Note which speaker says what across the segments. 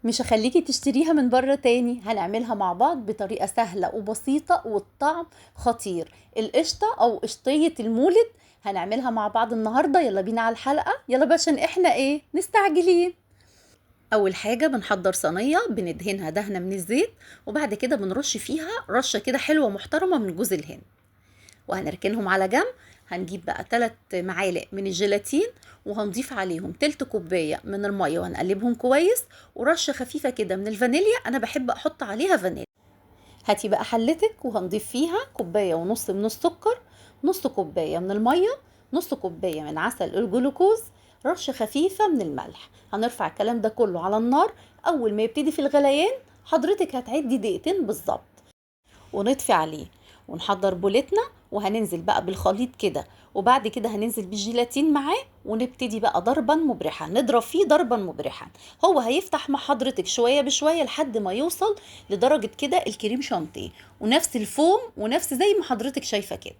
Speaker 1: مش هخليكي تشتريها من بره تاني، هنعملها مع بعض بطريقة سهلة وبسيطة والطعم خطير. القشطة او قشطية المولد هنعملها مع بعض النهاردة. يلا بينا على الحلقة، يلا بقى عشان احنا مستعجلين. اول حاجة بنحضر صينية بندهنها دهنة من الزيت، وبعد كده بنرش فيها رشة كده حلوة محترمة من جوز الهند، وهنركنهم على جنب. هنجيب بقى 3 معالق من الجيلاتين، وهنضيف عليهم تلت كوباية من المية وهنقلبهم كويس، ورشة خفيفة كده من الفانيليا، انا بحب احط عليها فانيليا. هاتي بقى حلتك وهنضيف فيها كوباية ونص من السكر، نص كوباية من المية، نص كوباية من عسل الجلوكوز، رشة خفيفة من الملح. هنرفع الكلام ده كله على النار. اول ما يبتدي في الغليان حضرتك هتعدي دقيقتين بالظبط، ونطفي عليه ونحضر بولتنا، وهننزل بقى بالخليط كده، وبعد كده هننزل بالجيلاتين معاه، ونبتدي بقى ضربا مبرحا نضرب فيه ضربا مبرحا. هو هيفتح مع حضرتك شوية بشوية لحد ما يوصل لدرجة كده الكريم شانتيه، ونفس الفوم ونفس زي ما حضرتك شايفة كده.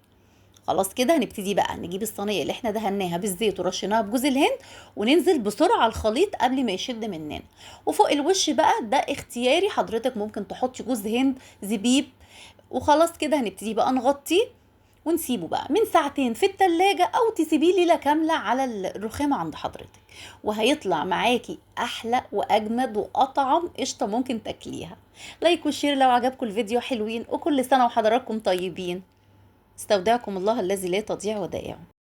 Speaker 1: خلاص كده هنبتدي بقى نجيب الصينيه اللي احنا دهناها بالزيت ورشيناها بجوز الهند، وننزل بسرعه الخليط قبل ما يشد مننا. وفوق الوش بقى ده اختياري، حضرتك ممكن تحطي جوز هند، زبيب. وخلاص كده هنبتدي بقى نغطيه ونسيبه بقى من ساعتين في التلاجة، او تسيبيه ليلة كاملة على الرخامة عند حضرتك، وهيطلع معاكي احلى واجمد واطعم قشطة ممكن تاكليها. لايك وشير لو عجبكم الفيديو، حلوين، وكل سنة وحضراتكم طيبين. استودعكم الله الذي لا تضيع ودائعه.